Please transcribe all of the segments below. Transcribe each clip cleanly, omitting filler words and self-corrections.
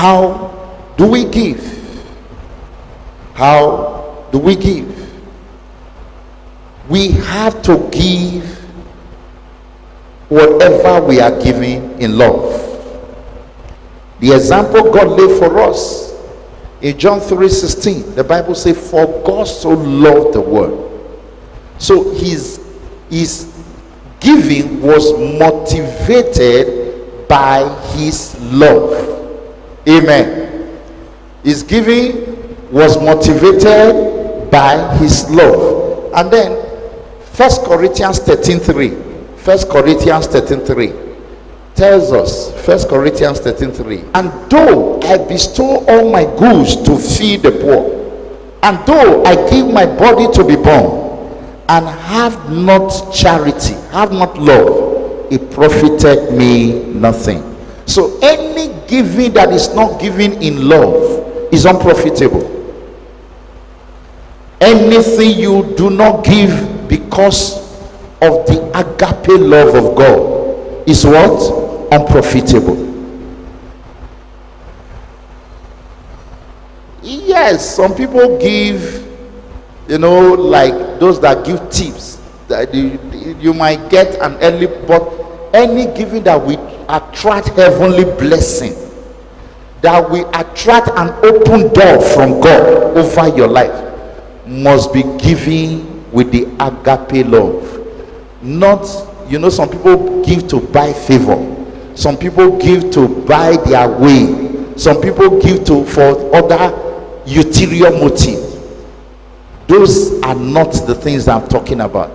How do we give? How do we give? We have to give whatever we are giving in love. The example God laid for us in John 3:16, the Bible says, for God so loved the world. So his giving was motivated by his love. Amen. His giving was motivated by his love. And then 1 Corinthians 13:3 tells us, 1 Corinthians 13:3, and though I bestow all my goods to feed the poor, and though I give my body to be burned, and have not charity, have not love, it profited me nothing. So any giving that is not given in love is unprofitable. Anything you do not give because of the agape love of God is what? Unprofitable. Yes, some people give, like those that give tips, that you might get an early, but any giving that will attract heavenly blessing, that will attract an open door from God over your life, must be given with the agape love. Not, some people give to buy favor, some people give to buy their way, some people give to for other ulterior motive. Those are not the things I'm talking about.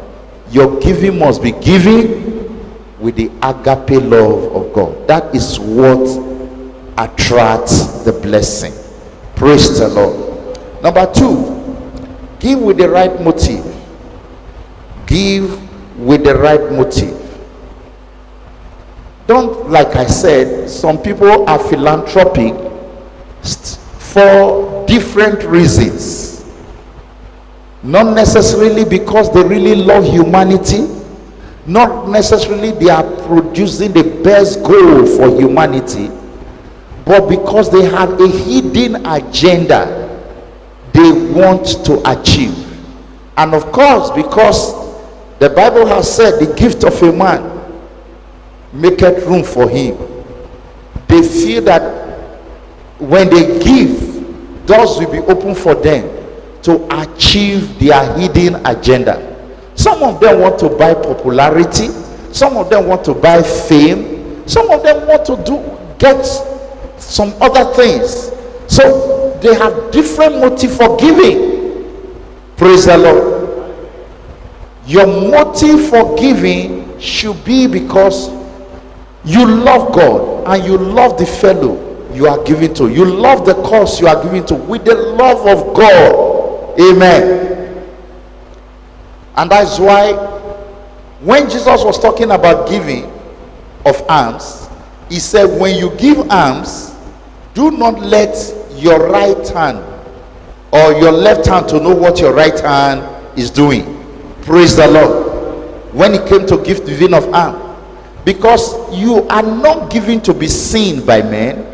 Your giving must be given with the agape love of God. That is what attracts the blessing. Praise the Lord. Number 2, give with the right motive. Give with the right motive. Don't, like I said, some people are philanthropic for different reasons. Not necessarily because they really love humanity, not necessarily they are producing the best goal for humanity, but because they have a hidden agenda they want to achieve. And of course, because the Bible has said the gift of a man maketh room for him, they feel that when they give, doors will be open for them to achieve their hidden agenda. Some of them want to buy popularity, some of them want to buy fame, some of them want to get some other things. So they have different motive for giving. Praise the Lord. Your motive for giving should be because you love God and you love the fellow you are giving to. You love the cause you are giving to with the love of God. Amen. And that's why when Jesus was talking about giving of alms, he said, when you give alms, do not let your right hand or your left hand to know what your right hand is doing. Praise the Lord. When it came to giving of alms, because you are not giving to be seen by men,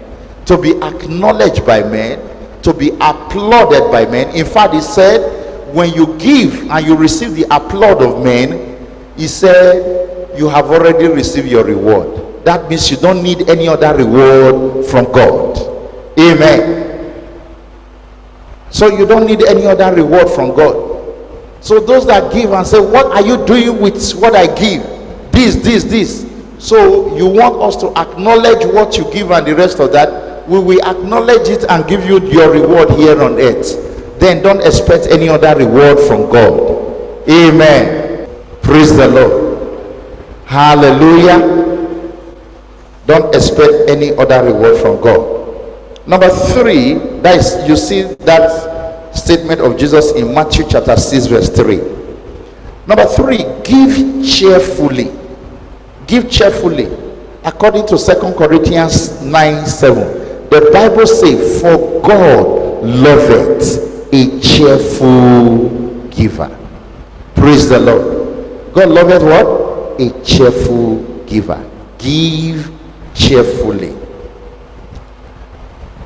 to be acknowledged by men, to be applauded by men. In fact, he said, when you give and you receive the applaud of men, he said, you have already received your reward. That means you don't need any other reward from God. Amen. So you don't need any other reward from God. So those that give and say, what are you doing with what I give? This. So you want us to acknowledge what you give and the rest of that. We will acknowledge it and give you your reward here on earth. Then don't expect any other reward from God. Amen. Praise the Lord. Hallelujah. Don't expect any other reward from God. Number 3, that is, you see that statement of Jesus in Matthew chapter 6 verse 3. Number 3, give cheerfully. Give cheerfully. According to 2 Corinthians 9:7, the Bible says, for God loveth a cheerful giver. Praise the Lord. God loveth what? A cheerful giver. Give cheerfully.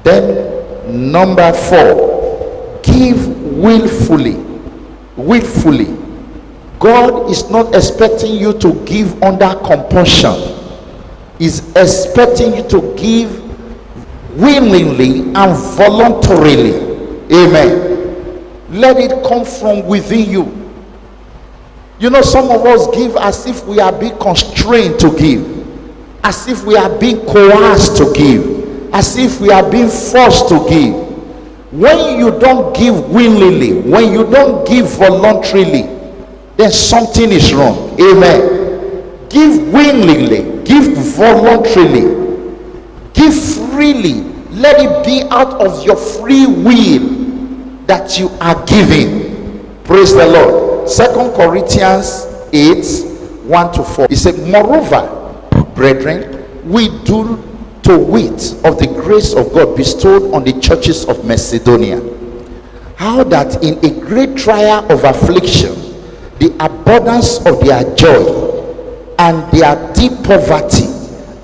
Then number 4, give willfully. Willfully. God is not expecting you to give under compulsion. He's expecting you to give willingly and voluntarily. Amen. Let it come from within you. You know, some of us give as if we are being constrained to give, as if we are being coerced to give, as if we are being forced to give. When you don't give willingly, when you don't give voluntarily, then something is wrong. Amen. Give willingly, give voluntarily, give freely. Let it be out of your free will that you are giving. Praise the Lord. 2 Corinthians 8:1-4. He said, moreover, brethren, we do to wit of the grace of God bestowed on the churches of Macedonia, how that in a great trial of affliction, the abundance of their joy and their deep poverty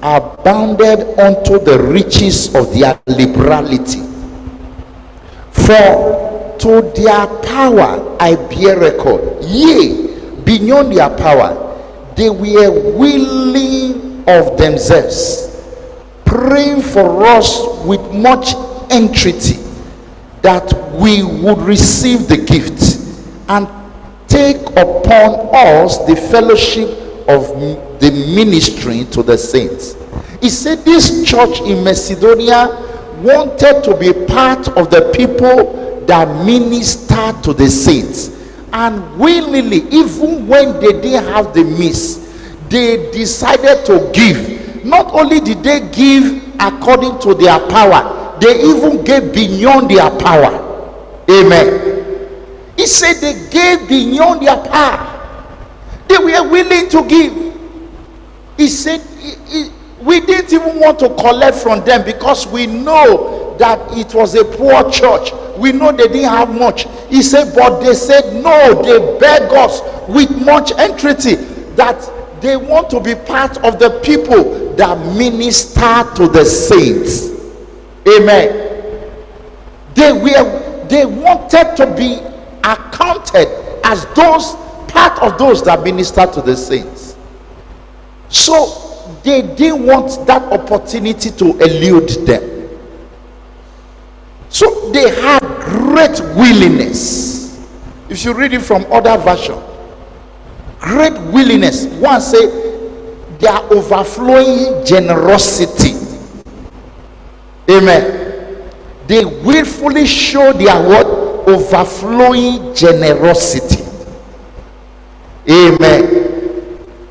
abounded unto the riches of their liberality. For to their power I bear record, yea, beyond their power, they were willing of themselves, praying for us with much entreaty, that we would receive the gift and take upon us the fellowship of the ministry to the saints. He said this church in Macedonia wanted to be part of the people that minister to the saints, and willingly, even when they didn't have the means, they decided to give. Not only did they give according to their power, they even gave beyond their power. Amen. He said they gave beyond their power. They were willing to give. He said we didn't even want to collect from them because we know that it was a poor church. We know they didn't have much. He said, but they said no, they beg us with much entreaty that they want to be part of the people that minister to the saints. Amen. They wanted to be accounted as those part of those that minister to the saints. So they didn't want that opportunity to elude them. So they had great willingness. If you read it from other version, great willingness. One say their overflowing generosity. Amen. They willfully show their what? Overflowing generosity. Amen.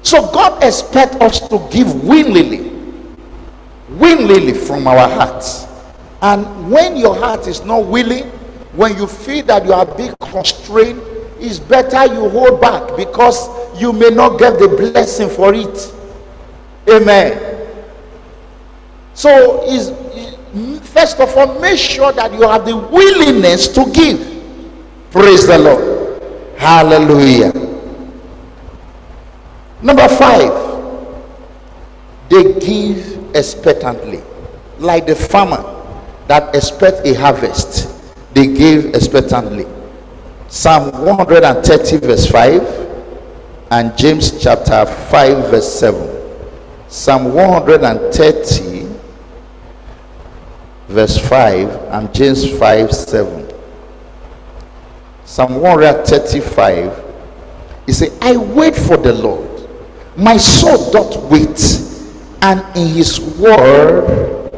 So God expects us to give willingly from our hearts. And when your heart is not willing, when you feel that you are being constrained, it's better you hold back, because you may not get the blessing for it. Amen. So first of all, make sure that you have the willingness to give. Praise the Lord. Hallelujah. Number 5, they give expectantly, like the farmer that expect a harvest. They gave expectantly. Psalm 130 verse 5 and James chapter 5 verse 7. Psalm 130 verse 5 and James 5:7. Psalm 135, he said, I wait for the Lord, my soul doth wait, and in his word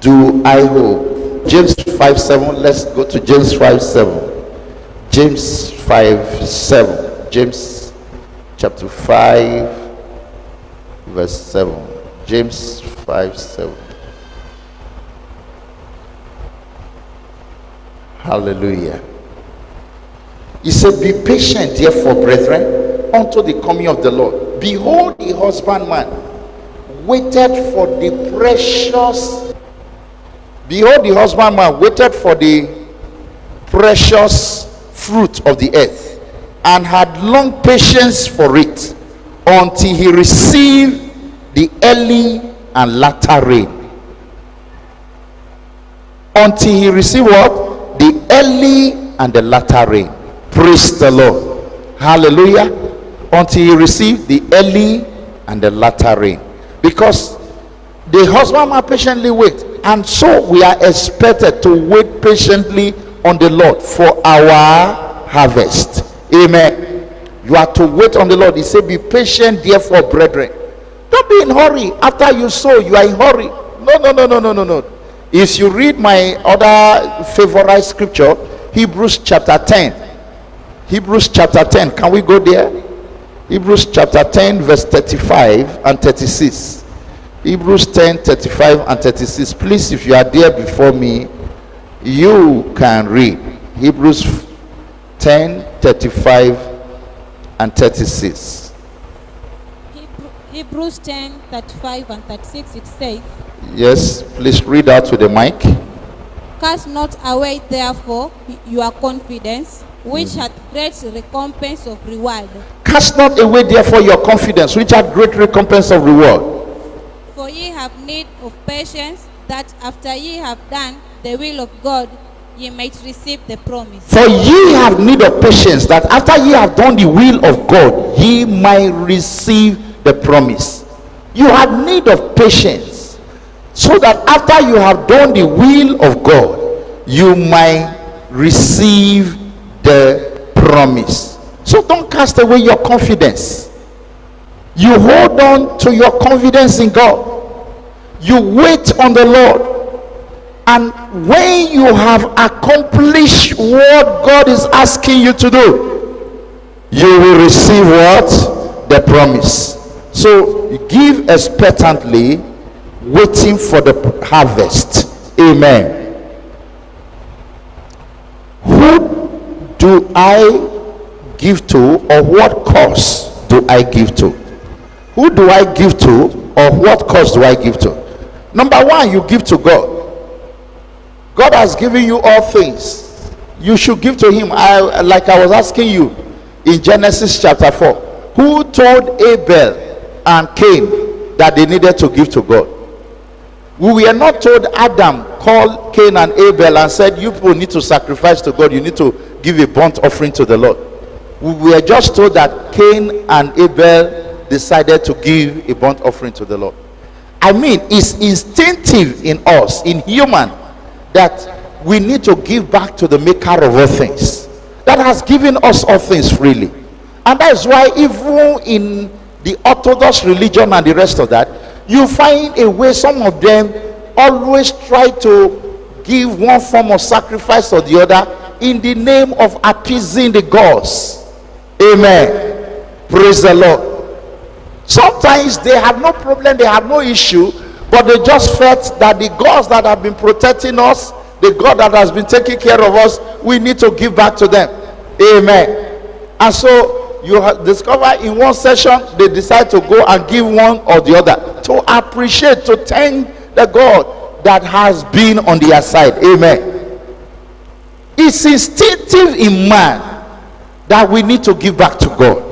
do I hope. James 5:7. Let's go to James 5:7. James 5:7. James chapter 5 verse 7. James 5:7. Hallelujah. He said, be patient therefore, brethren, unto the coming of the Lord. Behold, the husbandman waited for the precious. Behold, the husbandman waited for the precious fruit of the earth, and had long patience for it, until he received the early and latter rain. until he receive what? The early and the latter rain. Praise the Lord. Hallelujah. Until he receive the early and the latter rain. Because the husbandman patiently wait, and so we are expected to wait patiently on the Lord for our harvest. Amen. You are to wait on the Lord. He said, be patient therefore, brethren. Don't be in hurry. After you sow, you are in hurry. No. If you read my other favorite scripture, Hebrews chapter 10. Hebrews chapter 10. Can we go there? Hebrews chapter 10 verse 35 and 36. Hebrews 10 35 and 36. Please, if you are there before me, you can read Hebrews 10 35 and 36. Hebrews 10 35 and 36, it says, yes, please read out to the mic. cast not away therefore your confidence, which hath great recompense of reward. Cast not away therefore your confidence, which hath great recompense of reward. For ye have need of patience, that after ye have done the will of God, ye might receive the promise. For ye have need of patience, that after ye have done the will of God, ye might receive the promise. You have need of patience, so that after you have done the will of God, you might receive the promise. So don't cast away your confidence. You hold on to your confidence in God. You wait on the Lord. And when you have accomplished what God is asking you to do, you will receive what? The promise. So you give expectantly, waiting for the harvest. Amen. Who do I give to, or what cause do I give to? Who do I give to, or what cause do I give to? Number one, you give to God. God has given you all things. You should give to him. Like I was asking you in Genesis chapter 4, who told Abel and Cain that they needed to give to God? We were not told. Adam called Cain and Abel and said, you people need to sacrifice to God. You need to give a burnt offering to the Lord. We were just told that Cain and Abel decided to give a burnt offering to the Lord. I mean, it's instinctive in us, in human, that we need to give back to the maker of all things, that has given us all things freely. And that is why even in the Orthodox religion and the rest of that, you find a way some of them always try to give one form of sacrifice or the other in the name of appeasing the gods. Amen. Praise the Lord. Sometimes they have no problem, they have no issue, but they just felt that the gods that have been protecting us, the God that has been taking care of us, we need to give back to them. Amen. And so you discover in one session they decide to go and give one or the other to appreciate, to thank the God that has been on their side. Amen. It's instinctive in man that we need to give back to God.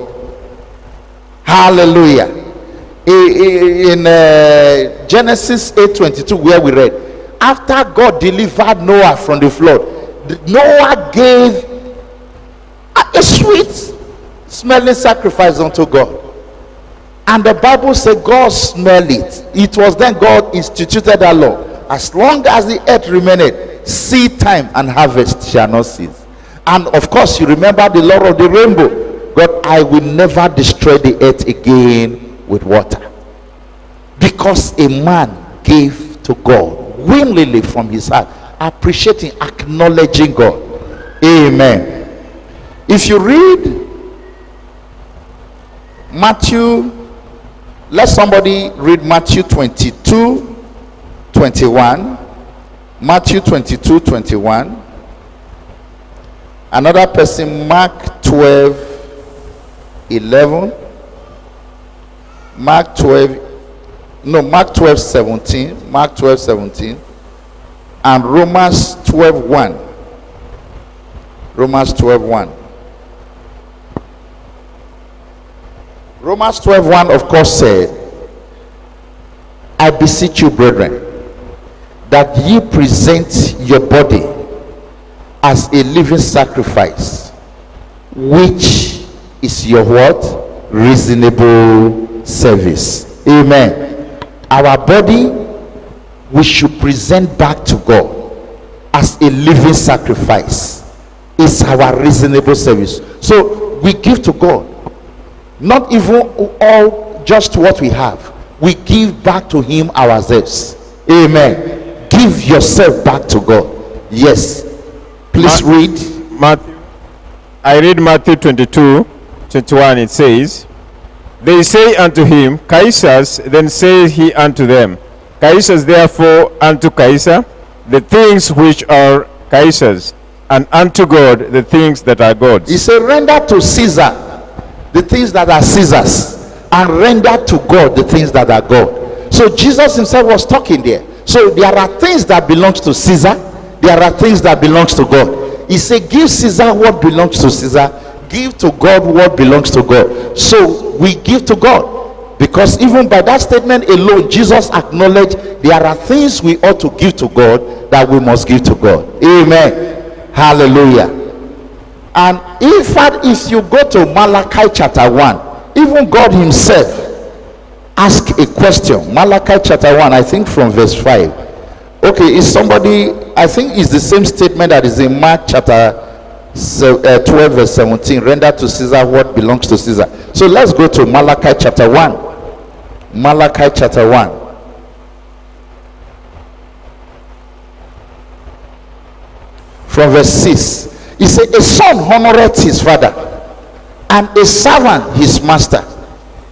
Hallelujah. In Genesis 8:22, where we read, after God delivered Noah from the flood, Noah gave a sweet smelling sacrifice unto God. And the Bible said God smelled it. It was then God instituted that law. As long as the earth remained, seed time and harvest shall not cease. And of course, you remember the law of the rainbow. God, I will never destroy the earth again with water. Because a man gave to God willingly from his heart, appreciating, acknowledging God. Amen. If you read Matthew, let somebody read Matthew 22:21. Matthew 22:21. Another person, Mark 12:11. Mark 12:17. Mark 12:17. And Romans 12:1. Romans 12:1. Romans 12:1 of course said, I beseech you, brethren, that ye present your body as a living sacrifice, which is your what? Reasonable service. Amen. Our body, we should present back to God as a living sacrifice. It's our reasonable service. So we give to God, not even all just what we have. We give back to him ourselves. Amen. Give yourself back to God. Yes. Please read. I read Matthew 22:21. It says, they say unto him, Caesar's. Then says he unto them, Caesar's therefore unto Caesar the things which are Caesar's, and unto God the things that are God's. He said, render to Caesar the things that are Caesar's, and render to God the things that are God. So Jesus himself was talking there. So there are things that belongs to Caesar, there are things that belongs to God. He said, give Caesar what belongs to Caesar, give to God what belongs to God. So we give to God, because even by that statement alone, Jesus acknowledged there are things we ought to give to God that we must give to God. Amen. Hallelujah. And in fact, if you go to Malachi chapter 1, even God himself asked a question. Malachi chapter 1, I think from verse 5. Okay, is somebody, I think it's the same statement that is in Mark chapter 12 verse 17. Render to Caesar what belongs to Caesar. So let's go to Malachi chapter 1. Malachi chapter 1. From verse 6. He said, a son honoreth his father, and a servant his master.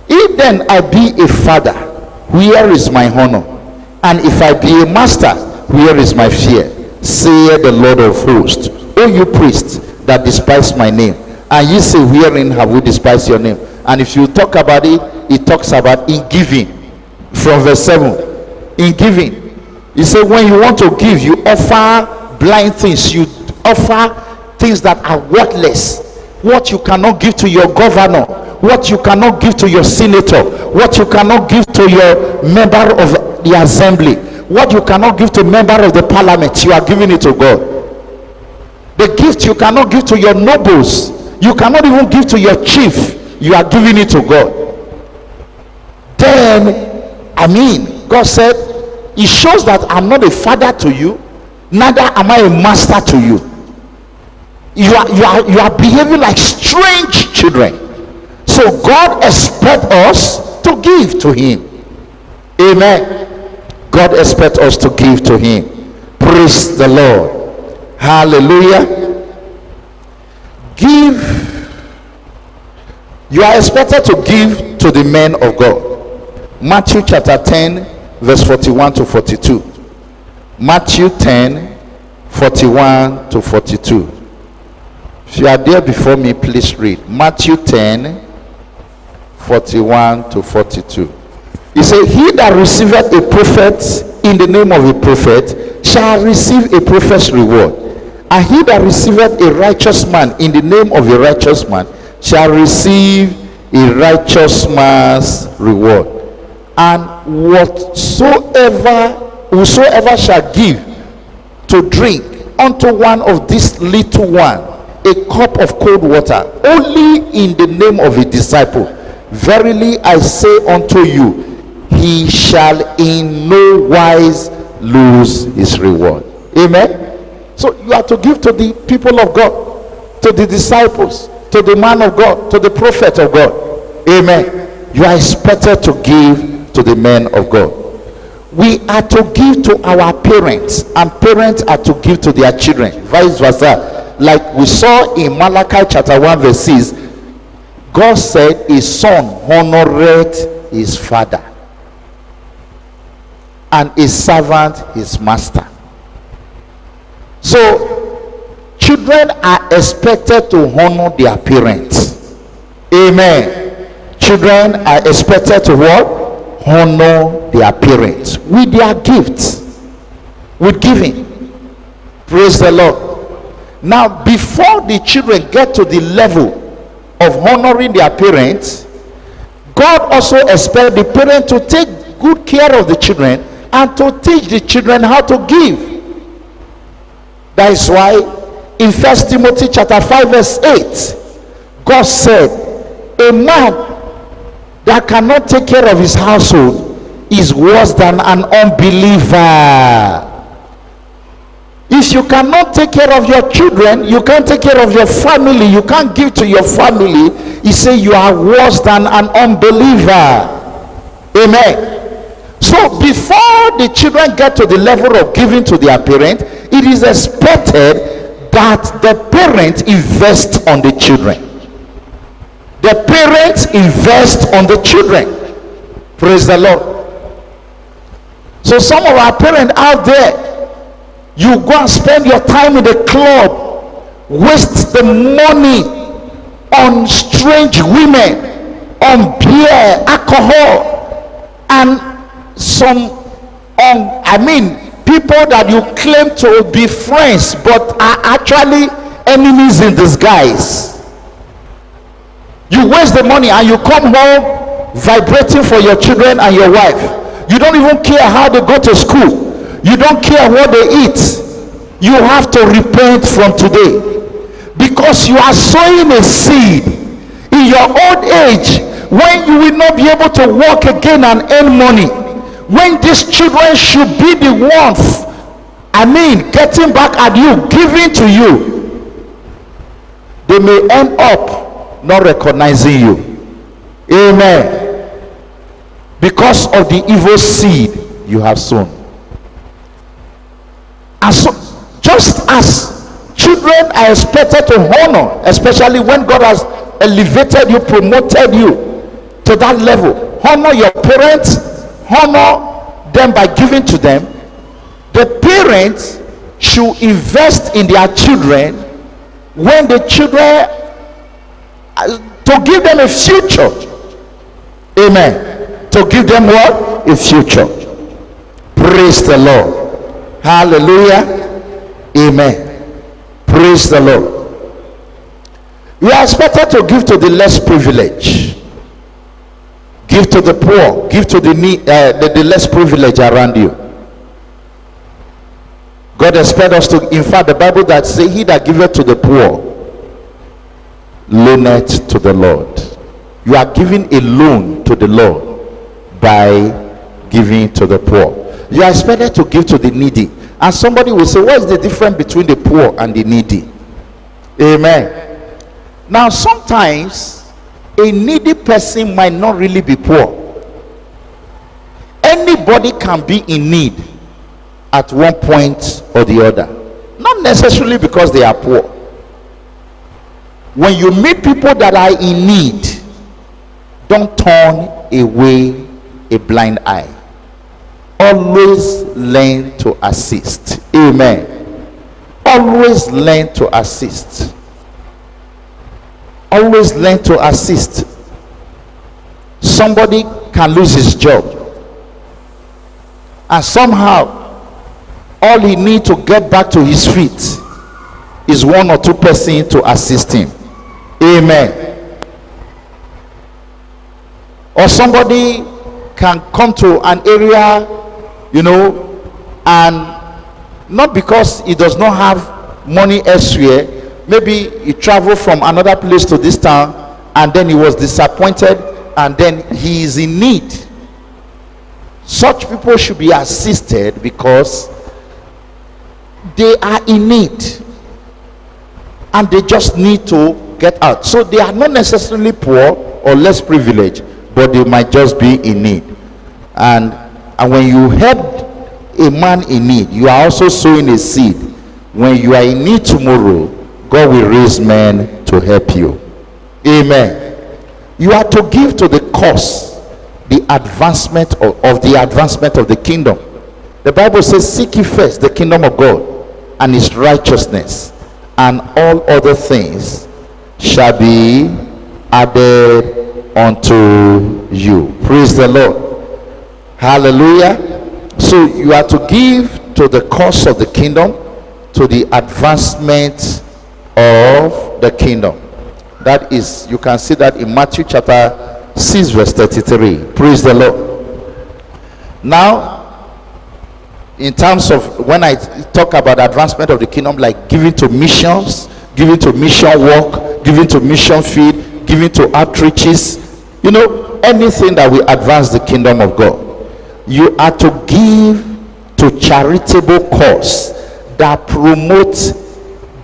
If then I be a father, where is my honor? And if I be a master, where is my fear? Saith the Lord of hosts. O you priests that despise my name, and ye say, wherein have we despised your name? And if you talk about it, it talks about in giving. From verse 7, in giving, he said, when you want to give, you offer blind things, you offer things that are worthless. What you cannot give to your governor, what you cannot give to your senator, what you cannot give to your member of the assembly, what you cannot give to member of the parliament, you are giving it to God. The gift you cannot give to your nobles, you cannot even give to your chief, you are giving it to God. Then, God said, it shows that I'm not a father to you, neither am I a master to you. You are behaving like strange children. So God expects us to give to him. Amen. God expects us to give to him. Praise the Lord. Hallelujah. Give. You are expected to give to the men of God. Matthew chapter 10 verse 41 to 42. Matthew 10 41 to 42. If you are there before me, please read Matthew 10 41 to 42. He said, he that receiveth a prophet in the name of a prophet shall receive a prophet's reward, and he that receiveth a righteous man in the name of a righteous man shall receive a righteous man's reward. And whosoever shall give to drink unto one of these little one a cup of cold water, only in the name of a disciple, verily I say unto you, he shall in no wise lose his reward. Amen. So you are to give to the people of God, to the disciples, to the man of God, to the prophet of God. Amen. You are expected to give to the men of God. We are to give to our parents, and parents are to give to their children, vice versa. Like we saw in Malachi chapter 1 verse 6, God said, a son honoreth his father, and a servant his master. So children are expected to honor their parents. Amen. Children are expected to what? Honor their parents with their gifts, with giving. Praise the Lord. Now, before the children get to the level of honoring their parents, God also expects the parent to take good care of the children and to teach the children how to give. That is why in 1 Timothy chapter 5 verse 8, God said, a man that cannot take care of his household is worse than an unbeliever. If you cannot take care of your children, you can't take care of your family, you can't give to your family, he said you are worse than an unbeliever. Amen. So before the children get to the level of giving to their parent, it is expected that the parent invest on the children. The parents invest on the children. Praise the Lord. So some of our parents out there, you go and spend your time in the club, waste the money on strange women, on beer, alcohol, and some people that you claim to be friends but are actually enemies in disguise. You waste the money and you come home vibrating for your children and your wife. You don't even care how they go to school. You don't care what they eat. You have to repent from today, because you are sowing a seed in your old age when you will not be able to work again and earn money, when these children should be the ones getting back at you, giving to you. They may end up not recognizing you. Amen. Because of the evil seed you have sown. And so, just as children are expected to honor, especially when God has elevated you, promoted you to that level, honor your parents, honor them by giving to them. The parents should invest in their children when the children, to give them a future. Amen. To give them what? A future. Praise the Lord. Hallelujah. Amen. Praise the Lord. You are expected to give to the less privileged. Give to the poor. Give to the less privileged around you. God expects us to, in fact, the Bible that says, he that giveth to the poor loaneth to the Lord. You are giving a loan to the Lord by giving to the poor. You are expected to give to the needy. And somebody will say, what is the difference between the poor and the needy? Amen. Now sometimes a needy person might not really be poor. Anybody can be in need at one point or the other, not necessarily because they are poor. When you meet people that are in need, don't turn away a blind eye. Always learn to assist. Amen. Always learn to assist. Always learn to assist. Somebody can lose his job, and somehow all he needs to get back to his feet is one or two persons to assist him. Amen. Or somebody can come to an area, and not because he does not have money elsewhere, maybe he traveled from another place to this town and then he was disappointed and then he is in need. Such people should be assisted because they are in need and they just need to get out. So they are not necessarily poor or less privileged, but they might just be in need. And when you help a man in need, you are also sowing a seed. When you are in need tomorrow, God will raise men to help you. Amen. You are to give to the cause, the advancement of the kingdom. The Bible says, seek ye first the kingdom of God and his righteousness, and all other things shall be added unto you. Praise the Lord. Hallelujah. So you are to give to the cause of the kingdom, to the advancement of the kingdom. That is, you can see that in Matthew chapter 6 verse 33. Praise the Lord. Now in terms of when I talk about advancement of the kingdom, like giving to missions, giving to mission work, giving to mission field, giving to outreaches, anything that will advance the kingdom of God. You are to give to charitable cause that promotes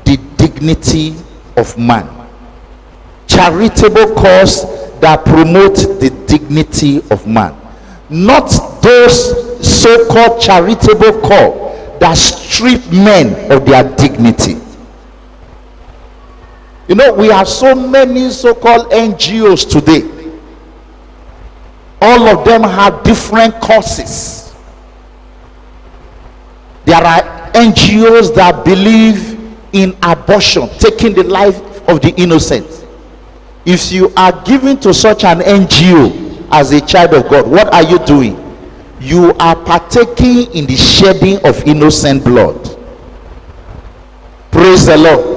the dignity of man. Charitable cause that promotes the dignity of man, not those so-called charitable cause that strip men of their dignity. We have so many so-called NGOs today. All of them have different causes. There are NGOs that believe in abortion, taking the life of the innocent. If you are given to such an NGO as a child of God, what are you doing? You are partaking in the shedding of innocent blood. Praise the Lord.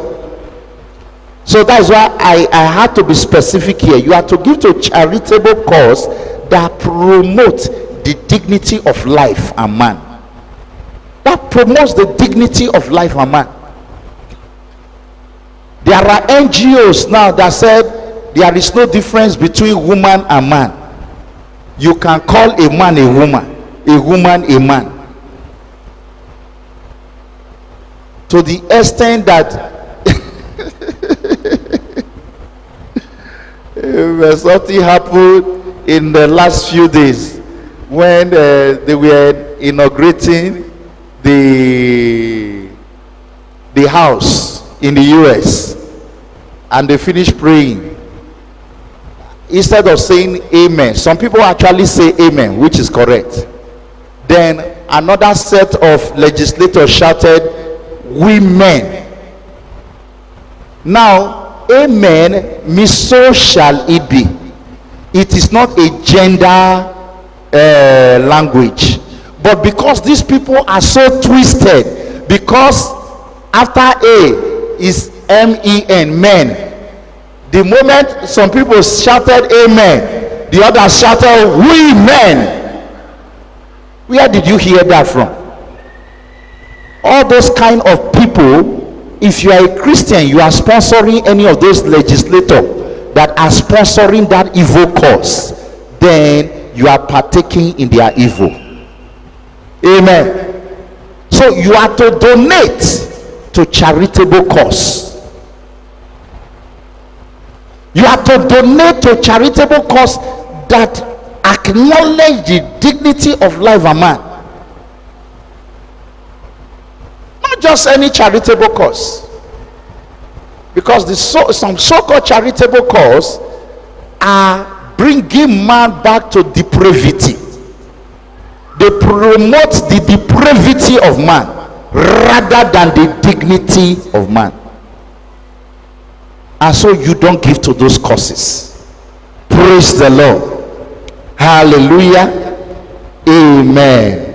So that's why I had to be specific here. You are to give to charitable cause that promote the dignity of life and man. That promotes the dignity of life and man. There are NGOs now that said there is no difference between woman and man. You can call a man a woman a man. To the extent that something happened in the last few days when they were inaugurating the house in the US, and they finished praying. Instead of saying amen, some people actually say amen, which is correct. Then another set of legislators shouted, "Women." Now, amen means so shall it be. It is not a gender language. But because these people are so twisted, because after A is MEN, men, the moment some people shouted amen, the others shouted women. Where did you hear that from? All those kind of people, if you are a Christian, you are sponsoring any of those legislators that are sponsoring that evil cause, then you are partaking in their evil. Amen. So you are to donate to charitable cause. You are to donate to charitable cause that acknowledge the dignity of life and man. Not just any charitable cause, because some so-called charitable cause are bringing man back to depravity. They promote the depravity of man rather than the dignity of man. And so you don't give to those causes. Praise the Lord. Hallelujah. Amen.